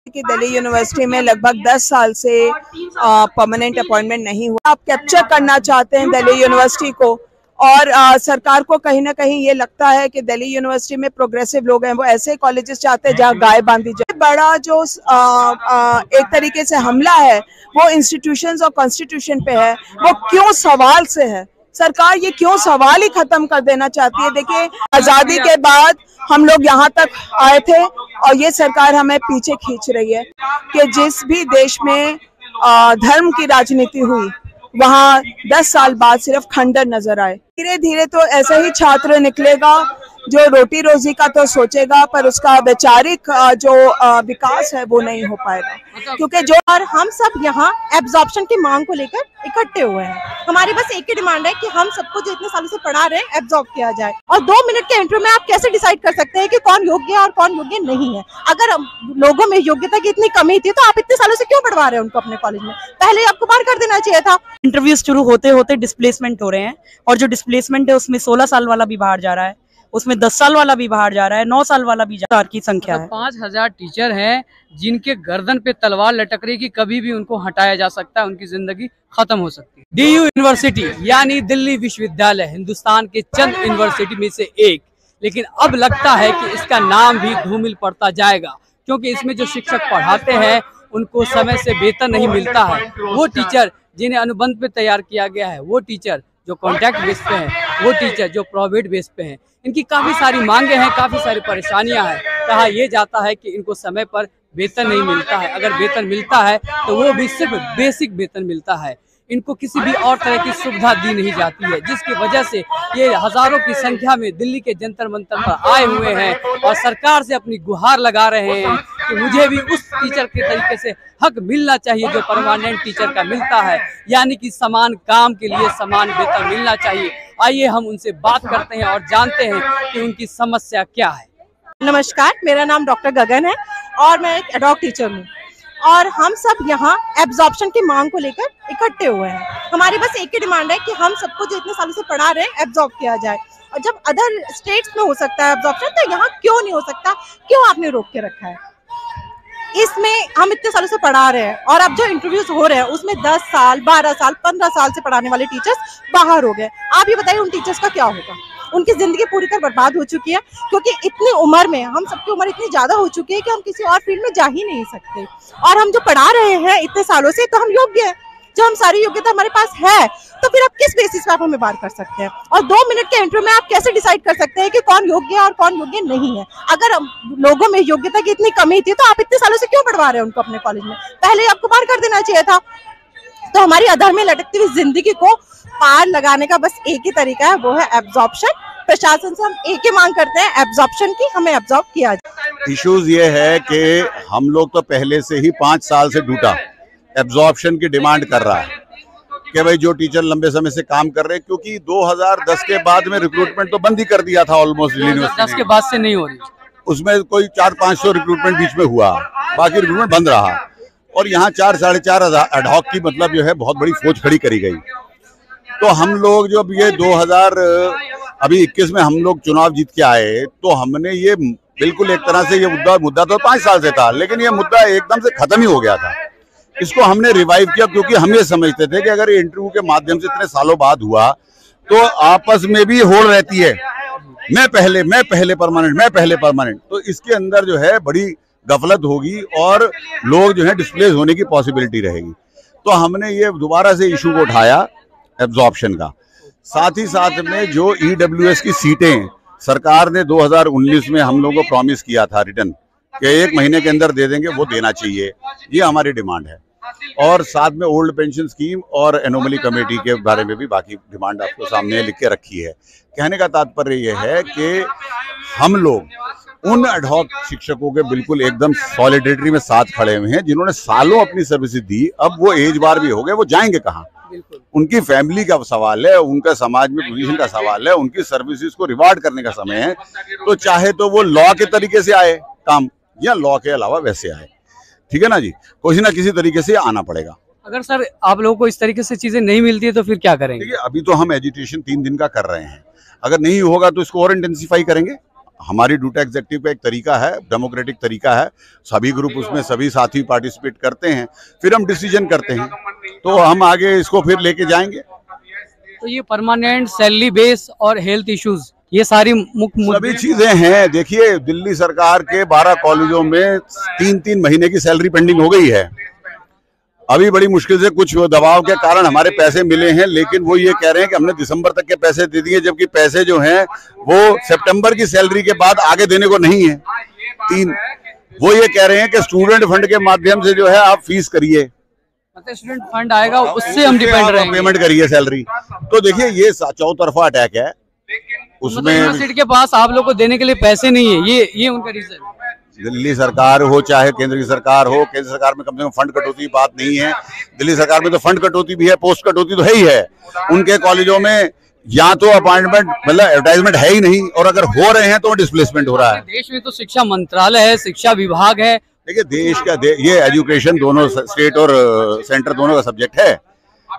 कि दिल्ली यूनिवर्सिटी में लगभग 10 साल से परमानेंट अपॉइंटमेंट नहीं हुआ। आप कैप्चर करना चाहते हैं दिल्ली यूनिवर्सिटी को, और सरकार को कहीं ना कहीं ये लगता है कि दिल्ली यूनिवर्सिटी में प्रोग्रेसिव लोग हैं, वो ऐसे कॉलेजेस चाहते हैं जहाँ गाय बांधी जाए। बड़ा जो एक तरीके से हमला है वो इंस्टीट्यूशंस और कॉन्स्टिट्यूशन पे है, वो क्यों सवाल से है। सरकार ये क्यों सवाल ही खत्म कर देना चाहती है। देखिए, आजादी के बाद हम लोग यहाँ तक आए थे और ये सरकार हमें पीछे खींच रही है कि जिस भी देश में धर्म की राजनीति हुई वहाँ 10 साल बाद सिर्फ खंडर नजर आए। धीरे धीरे तो ऐसा ही छात्र निकलेगा जो रोटी रोजी का तो सोचेगा, पर उसका वैचारिक जो विकास है वो नहीं हो पाएगा, क्योंकि जो और हम सब यहाँ एब्जॉर्प्शन की मांग को लेकर इकट्ठे हुए हैं। हमारी बस एक ही डिमांड है कि हम सबको जो इतने सालों से पढ़ा रहे हैं एब्जॉर्ब किया जाए। और 2 मिनट के इंटरव्यू में आप कैसे डिसाइड कर सकते हैं कि कौन योग्य है और कौन योग्य नहीं है। अगर लोगों में योग्यता की इतनी कमी थी तो आप इतने सालों से क्यों पढ़वा रहे हैं उनको अपने कॉलेज में? पहले आपको बाहर कर देना चाहिए था। इंटरव्यू शुरू होते होते डिस्प्लेसमेंट हो रहे हैं, और जो डिस्प्लेसमेंट है उसमें 16 साल वाला भी बाहर जा रहा है, उसमें 10 साल वाला भी बाहर जा रहा है, 9 साल वाला भी जा की संख्या है। 5000 टीचर हैं जिनके गर्दन पे तलवार लटक रही कि कभी भी उनको हटाया जा सकता है, उनकी जिंदगी खत्म हो सकती है। डीयू यूनिवर्सिटी यानी दिल्ली विश्वविद्यालय हिंदुस्तान के चंद यूनिवर्सिटी में से एक, लेकिन अब लगता है कि इसका नाम भी धूमिल पड़ता जाएगा, क्योंकि इसमें जो शिक्षक पढ़ाते हैं उनको समय से वेतन नहीं मिलता है। वो टीचर जिन्हें अनुबंध पे तैयार किया गया है, वो टीचर जो कॉन्ट्रैक्ट बेस पे हैं, वो टीचर जो प्राइवेट बेस पे हैं, इनकी काफ़ी सारी मांगे हैं, काफ़ी सारी परेशानियां हैं। कहा यह जाता है कि इनको समय पर वेतन नहीं मिलता है, अगर वेतन मिलता है तो वो भी सिर्फ बेसिक वेतन मिलता है, इनको किसी भी और तरह की सुविधा दी नहीं जाती है, जिसकी वजह से ये हजारों की संख्या में दिल्ली के जंतर मंतर पर आए हुए हैं और सरकार से अपनी गुहार लगा रहे हैं कि मुझे भी उस टीचर के तरीके से हक मिलना चाहिए जो परमानेंट टीचर का मिलता है, यानी कि समान काम के लिए समान वेतन मिलना चाहिए। आइए हम उनसे बात करते हैं और जानते हैं कि उनकी समस्या क्या है। नमस्कार, मेरा नाम डॉक्टर गगन है और मैं एक एडॉक टीचर हूँ, और हम सब यहाँ एब्जॉर्प्शन की मांग को लेकर इकट्ठे हुए हैं। हमारी बस एक ही डिमांड है कि हम सबको जो इतने सालों से पढ़ा रहे हैं एब्जॉर्ब किया जाए, और जब अदर स्टेट्स में हो सकता है एब्जॉर्प्शन तो यहाँ क्यों नहीं हो सकता? क्यों आपने रोक के रखा है? इसमें हम इतने सालों से पढ़ा रहे हैं और अब जो इंटरव्यूज हो रहे हैं उसमें 10 साल 12 साल 15 साल से पढ़ाने वाले टीचर्स बाहर हो गए। आप ये बताइए उन टीचर्स का क्या होगा? उनकी जिंदगी पूरी तरह बर्बाद हो चुकी है, क्योंकि इतनी उम्र में हम सबकी उम्र इतनी ज्यादा हो चुकी है कि हम किसी और फील्ड में जा ही नहीं सकते, और हम जो पढ़ा रहे हैं इतने सालों से तो हम योग्य हैं। जो हम सारी योग्यता हमारे पास है तो फिर आप किस बेसिस पे आप हमें बाहर कर सकते हैं? और 2 मिनट के इंटरव्यू में आप कैसे डिसाइड कर सकते हैं कि कौन योग्य है और कौन योग्य नहीं है? अगर लोगों में योग्यता की इतनी कमी थी तो आप इतने सालों से क्यों पढ़वा रहे हैं उनको अपने कॉलेज में? पहले आपको बाहर कर देना चाहिए था। तो हमारी अधर में लटकती हुई जिंदगी को पार लगाने का बस एक ही तरीका है, वो है एब्जॉर्प्शन। प्रशासन से हम एक ही मांग करते हैं, एब्जॉर्प्शन की, हमें एब्जॉर्ब किया जाए। इश्यूज ये है कि हम लोग तो पहले से ही 5 साल से डूटा एब्जॉर्प्शन की डिमांड कर रहा है कि भाई जो टीचर लंबे समय से काम कर रहे हैं, क्योंकि 2010 के बाद में रिक्रूटमेंट तो बंद ही कर दिया था ऑलमोस्ट। 2010 के बाद से नहीं हो रही, उसमें कोई 400-500 रिक्रूटमेंट बीच में हुआ, बाकी रिक्रूटमेंट बंद रहा, और यहाँ 4-4.5 एडहॉक की मतलब जो है बहुत बड़ी फौज खड़ी करी गई। तो हम लोग जब ये 2021 में हम लोग चुनाव जीत के आए तो हमने ये बिल्कुल एक तरह से ये मुद्दा तो 5 साल से था, लेकिन ये मुद्दा एकदम से खत्म ही हो गया था। इसको हमने रिवाइव किया क्योंकि हम ये समझते थे कि अगर इंटरव्यू के माध्यम से इतने सालों बाद हुआ तो आपस में भी होड़ रहती है, मैं पहले परमानेंट, तो इसके अंदर जो है बड़ी गफलत होगी और लोग जो है डिस्प्लेस होने की पॉसिबिलिटी रहेगी। तो हमने ये दोबारा से इशू को उठाया एब्जॉर्प्शन का। साथ ही साथ में जो EWS की सीटें सरकार ने 2019 में हम लोगों को प्रॉमिस किया था रिटर्न कि 1 महीने के अंदर दे देंगे, वो देना चाहिए, ये हमारी डिमांड है। और साथ में ओल्ड पेंशन स्कीम और एनोमली कमेटी के बारे में भी बाकी डिमांड आपको सामने लिख के रखी है। कहने का तात्पर्य यह है कि हम लोग उन एडहॉक शिक्षकों के बिल्कुल एकदम सॉलिडेरिटी में साथ खड़े हुए हैं जिन्होंने सालों अपनी सर्विस दी, अब वो एज बार भी हो गए, वो जाएंगे कहाँ? उनकी फैमिली का सवाल है, उनका समाज में पोजीशन का सवाल है, उनकी सर्विसेज को रिवार्ड करने का समय है। तो चाहे तो वो लॉ के तरीके से आए काम या लॉ के अलावा वैसे आए, ठीक है ना जी, किसी ना किसी तरीके से आना पड़ेगा। अगर सर आप लोगों को इस तरीके से चीजें नहीं मिलती है तो फिर क्या करेंगे? देखिए, अभी तो हम एजुटेशन 3 दिन का कर रहे हैं, अगर नहीं होगा तो इसको और इंटेंसिफाई करेंगे। हमारी ड्यूटा एग्जेक्टिव का एक तरीका है, डेमोक्रेटिक तरीका है, सभी ग्रुप उसमें सभी साथी पार्टिसिपेट करते हैं, फिर हम डिसीजन करते हैं, तो हम आगे इसको फिर लेके जाएंगे। तो ये परमानेंट सैलरी बेस और हेल्थ इश्यूज, ये सारी मुख्य सभी चीजें हैं। देखिए, दिल्ली सरकार के 12 कॉलेजों में 3-3 महीने की सैलरी पेंडिंग हो गई है। अभी बड़ी मुश्किल से कुछ दबाव के कारण हमारे पैसे मिले हैं, लेकिन वो ये कह रहे हैं कि हमने दिसंबर तक के पैसे दे दिए, जबकि पैसे जो हैं वो सितंबर की सैलरी के बाद आगे देने को नहीं है। वो ये कह रहे हैं कि स्टूडेंट फंड के माध्यम से जो है आप फीस करिए, स्टूडेंट फंड आएगा उससे हम डिपेंड रहेंगे, पेमेंट करिए सैलरी। तो देखिए, ये चौतरफा अटैक है। उसमें यूनिवर्सिटी के पास आप लोग को देने के लिए पैसे नहीं है, ये उनका रीजन है। दिल्ली सरकार हो चाहे केंद्र की सरकार हो, केंद्र सरकार में कम से कम फंड कटौती की बात नहीं है। दिल्ली सरकार में तो फंड कटौती भी है, पोस्ट कटौती तो है ही है। उनके कॉलेजों में या तो अपॉइंटमेंट मतलब एडवर्टाइजमेंट है ही नहीं, और अगर हो रहे हैं तो डिस्प्लेसमेंट हो रहा है। देश में तो शिक्षा मंत्रालय है, शिक्षा विभाग है। देखिए, देश का ये एजुकेशन दोनों स्टेट और सेंटर दोनों का सब्जेक्ट है।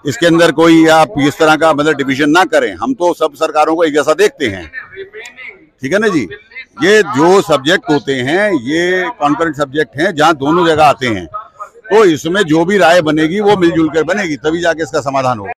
इसके अंदर कोई आप इस तरह का मतलब डिवीजन ना करें। हम तो सब सरकारों को एक जैसा देखते हैं, ठीक है ना जी। ये जो सब्जेक्ट होते हैं ये कॉन्करेंट सब्जेक्ट हैं, जहाँ दोनों जगह आते हैं, तो इसमें जो भी राय बनेगी वो मिलजुल कर बनेगी, तभी जाके इसका समाधान होगा।